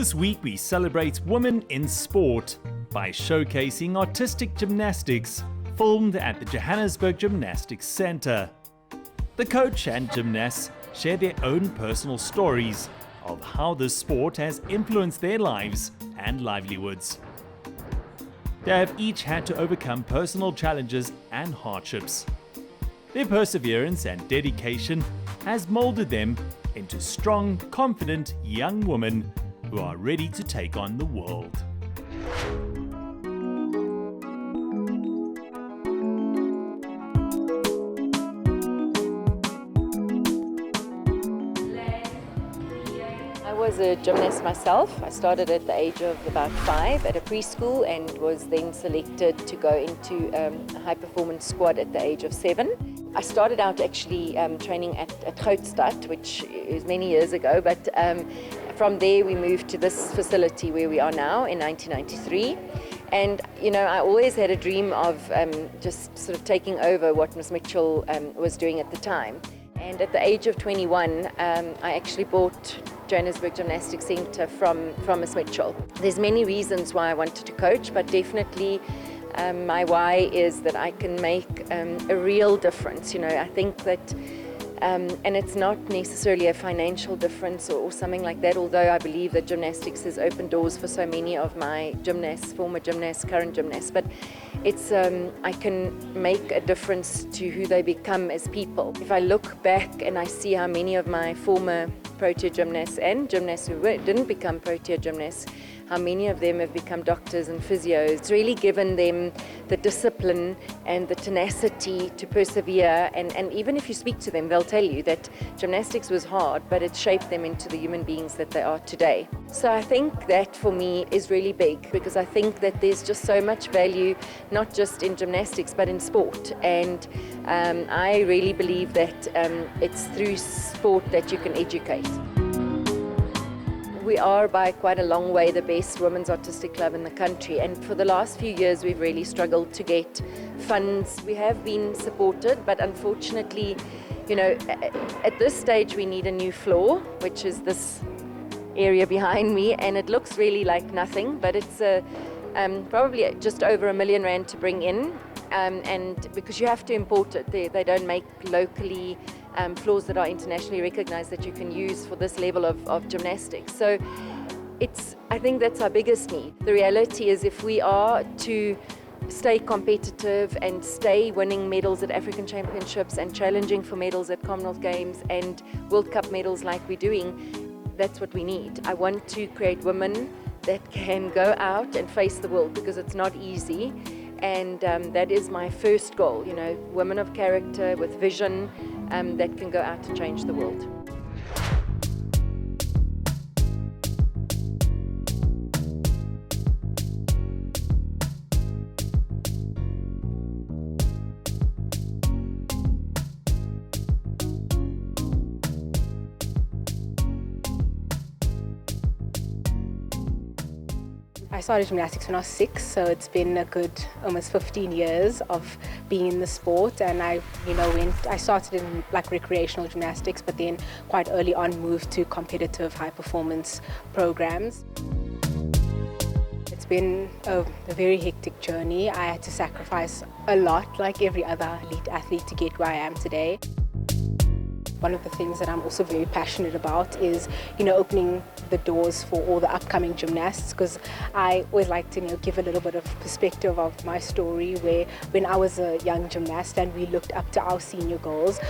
This week we celebrate women in sport by showcasing artistic gymnastics filmed at the Johannesburg Gymnastics Centre. The coach and gymnasts share their own personal stories of how this sport has influenced their lives and livelihoods. They have each had to overcome personal challenges and hardships. Their perseverance and dedication has molded them into strong, confident young women who are ready to take on the world. I was a gymnast myself. I started at the age of about 5 at a preschool and was then selected to go into a high-performance squad at the age of 7. I started out actually training at Grootstad, which is many years ago, but from there we moved to this facility where we are now in 1993. And, you know, I always had a dream of just sort of taking over what Ms. Mitchell was doing at the time. And at the age of 21, I actually bought Johannesburg Gymnastics Centre from Ms. Mitchell. There's many reasons why I wanted to coach, but definitely my why is that I can make a real difference. You know, I think that, and it's not necessarily a financial difference or something like that, although I believe that gymnastics has opened doors for so many of my gymnasts, former gymnasts, current gymnasts, but it's, I can make a difference to who they become as people. If I look back and I see how many of my former Protea gymnasts and gymnasts who didn't become Protea gymnasts, how many of them have become doctors and physios. It's really given them the discipline and the tenacity to persevere, and even if you speak to them, they'll tell you that gymnastics was hard, but it shaped them into the human beings that they are today. So I think that for me is really big, because I think that there's just so much value, not just in gymnastics, but in sport. And I really believe that it's through sport that you can educate. We are by quite a long way the best women's artistic club in the country, and for the last few years we've really struggled to get funds. We have been supported, but unfortunately, you know, at this stage we need a new floor, which is this area behind me, and it looks really like nothing, but it's probably just over R1 million to bring in, and because you have to import it, they don't make locally floors that are internationally recognized that you can use for this level of gymnastics. So I think that's our biggest need. The reality is, if we are to stay competitive and stay winning medals at African Championships and challenging for medals at Commonwealth Games and World Cup medals like we're doing, that's what we need. I want to create women that can go out and face the world, because it's not easy. And that is my first goal, you know, women of character with vision that can go out to change the world. I started gymnastics when I was 6, so it's been a good almost 15 years of being in the sport. And I started in like recreational gymnastics, but then quite early on moved to competitive high performance programs. It's been a very hectic journey. I had to sacrifice a lot, like every other elite athlete, to get where I am today. One of the things that I'm also very passionate about is, you know, opening the doors for all the upcoming gymnasts, because I always like to, you know, give a little bit of perspective of my story, where when I was a young gymnast and we looked up to our senior girls,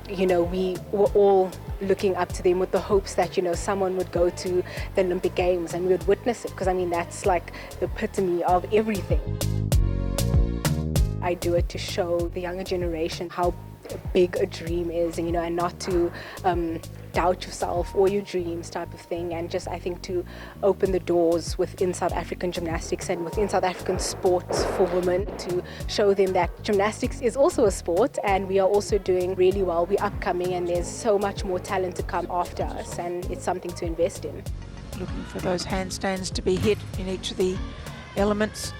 you know, we were all looking up to them with the hopes that, you know, someone would go to the Olympic Games and we would witness it, because I mean, that's like the epitome of everything. I do it to show the younger generation how big a dream is, and, you know, and not to doubt yourself or your dreams type of thing, and just, I think, to open the doors within South African gymnastics and within South African sports for women, to show them that gymnastics is also a sport and we are also doing really well. We're upcoming and there's so much more talent to come after us, and it's something to invest in. Looking for those handstands to be hit in each of the elements.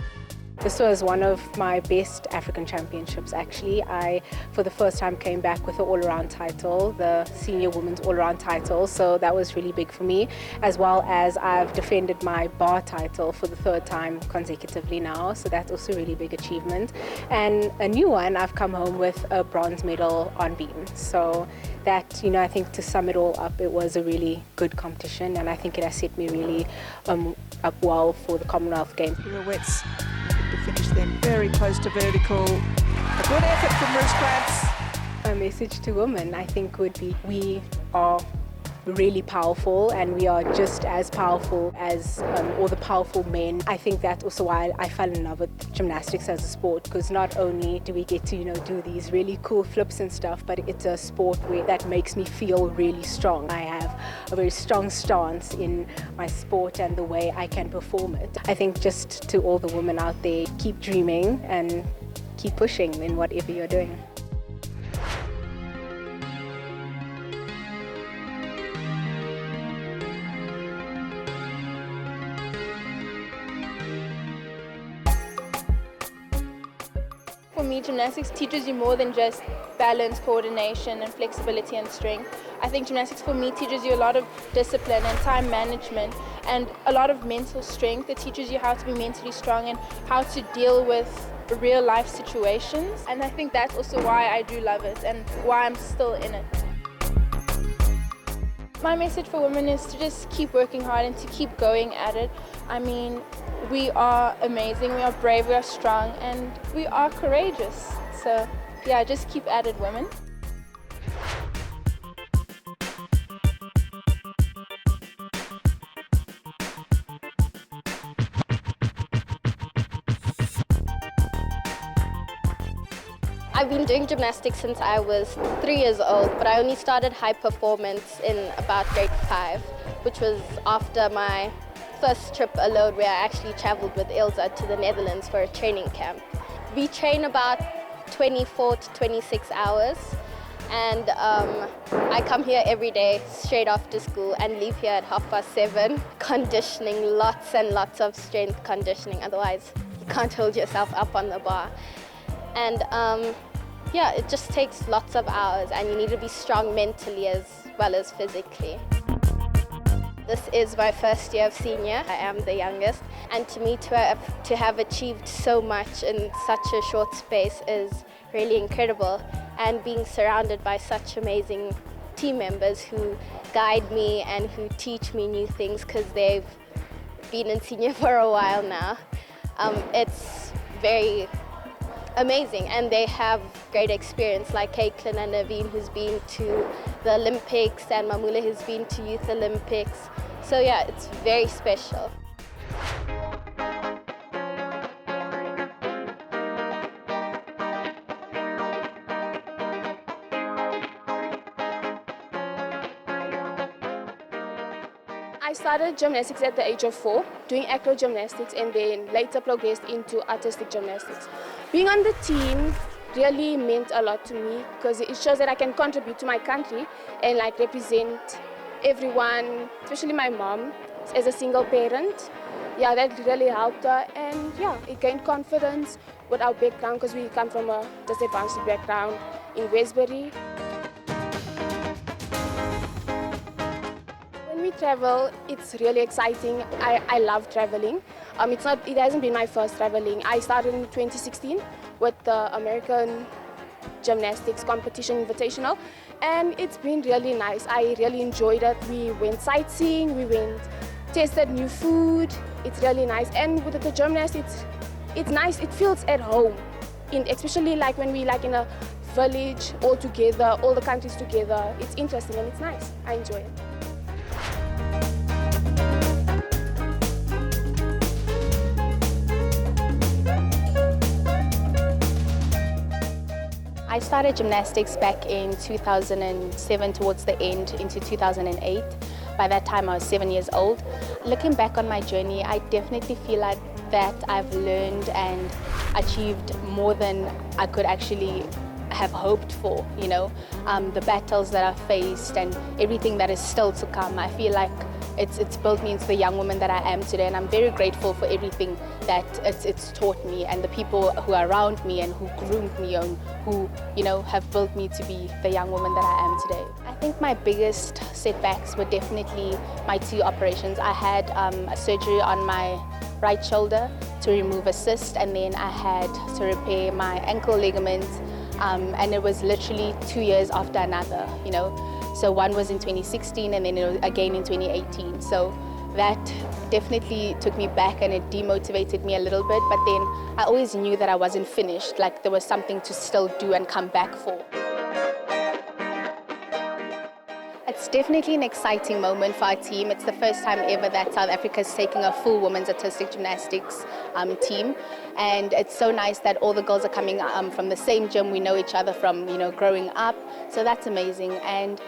This was one of my best African championships actually. I, for the first time, came back with the all-around title, the senior women's all-around title, so that was really big for me, as well as I've defended my bar title for the third time consecutively now, so that's also a really big achievement. And a new one, I've come home with a bronze medal on beam, so that, I think to sum it all up, it was a really good competition, and I think it has set me really up well for the Commonwealth Games. Pirouettes to finish them very close to vertical. A good effort from Roos. A message to women, I think, would be we are really powerful, and we are just as powerful as all the powerful men. I think that's also why I fell in love with gymnastics as a sport, because not only do we get to do these really cool flips and stuff, but it's a sport that makes me feel really strong. I have a very strong stance in my sport and the way I can perform it. I think just to all the women out there, keep dreaming and keep pushing in whatever you're doing. For me, gymnastics teaches you more than just balance, coordination and flexibility and strength. I think gymnastics for me teaches you a lot of discipline and time management and a lot of mental strength. It teaches you how to be mentally strong and how to deal with real life situations. And I think that's also why I do love it and why I'm still in it. My message for women is to just keep working hard and to keep going at it. I mean, we are amazing, we are brave, we are strong, and we are courageous. So yeah, just keep at it, women. I've been doing gymnastics since I was 3 years old, but I only started high performance in about grade 5, which was after my first trip alone, where I actually traveled with Ilse to the Netherlands for a training camp. We train about 24 to 26 hours, and I come here every day straight after school and leave here at 7:30. Conditioning, lots and lots of strength conditioning, otherwise you can't hold yourself up on the bar. And yeah, it just takes lots of hours, and you need to be strong mentally as well as physically. This is my first year of senior. I am the youngest, and to me to have achieved so much in such a short space is really incredible, and being surrounded by such amazing team members who guide me and who teach me new things because they've been in senior for a while now. It's very amazing, and they have great experience, like Caitlin and Naveen, who's been to the Olympics, and Mamula, who's been to Youth Olympics. So yeah, it's very special. I started gymnastics at the age of 4, doing acro gymnastics, and then later progressed into artistic gymnastics. Being on the team really meant a lot to me because it shows that I can contribute to my country and represent everyone, especially my mom as a single parent. Yeah, that really helped her, and yeah, it gained confidence with our background because we come from a disadvantaged background in Westbury. When we travel, it's really exciting. I love traveling. It hasn't been my first traveling. I started in 2016 with the American Gymnastics Competition Invitational, and it's been really nice. I really enjoyed it. We went sightseeing, tested new food. It's really nice, and with the gymnastics, it's nice. It feels at home, especially when we in a village all together, all the countries together. It's interesting and it's nice. I enjoy it. I started gymnastics back in 2007, towards the end, into 2008. By that time, I was 7 years old. Looking back on my journey, I definitely feel like that I've learned and achieved more than I could actually have hoped for, you know, the battles that I've faced and everything that is still to come. I feel like it's built me into the young woman that I am today, and I'm very grateful for everything that it's taught me and the people who are around me and who groomed me and who, you know, have built me to be the young woman that I am today. I think my biggest setbacks were definitely my 2 operations. I had a surgery on my right shoulder to remove a cyst, and then I had to repair my ankle ligament, and it was literally 2 years after another, you know. So one was in 2016 and then it was again in 2018. So that definitely took me back and it demotivated me a little bit, but then I always knew that I wasn't finished, like there was something to still do and come back for. It's definitely an exciting moment for our team. It's the first time ever that South Africa is taking a full women's artistic gymnastics team, and it's so nice that all the girls are coming from the same gym. We know each other from, you know, growing up, so that's amazing. And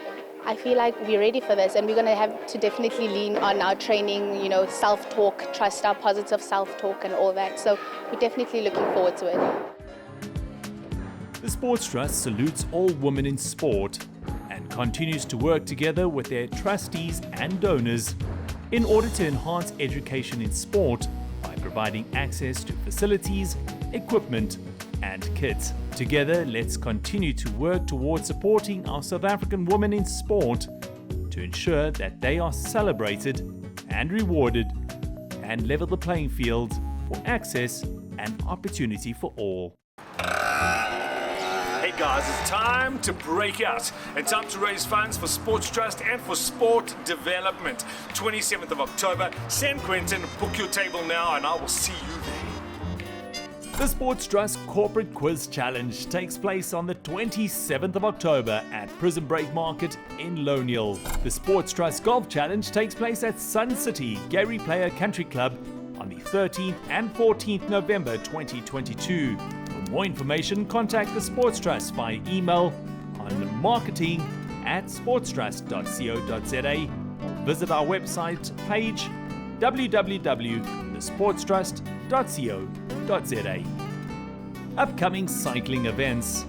I feel like we're ready for this, and we're going to have to definitely lean on our training, you know, self-talk, trust our positive self-talk and all that. So we're definitely looking forward to it. The Sports Trust salutes all women in sport and continues to work together with their trustees and donors in order to enhance education in sport by providing access to facilities, equipment and kits. Together, let's continue to work towards supporting our South African women in sport to ensure that they are celebrated and rewarded and level the playing field for access and opportunity for all. Hey guys, it's time to break out and time to raise funds for Sports Trust and for sport development. 27th of October, San Quentin, book your table now and I will see you there. The Sports Trust Corporate Quiz Challenge takes place on the 27th of October at Prison Break Market in Loniel. The Sports Trust Golf Challenge takes place at Sun City Gary Player Country Club on the 13th and 14th November 2022. For more information, contact the Sports Trust via email on marketing@sportstrust.co.za or visit our website page www.thesportstrust.co.za. Upcoming cycling events.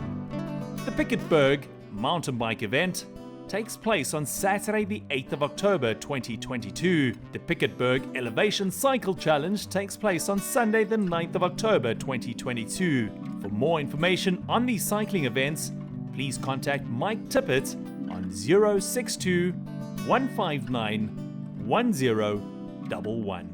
The Piketberg mountain bike event takes place on Saturday the 8th of October 2022. The Piketberg Elevation Cycle Challenge takes place on Sunday the 9th of October 2022. For more information on these cycling events, please contact Mike Tippett on 062 159 1011.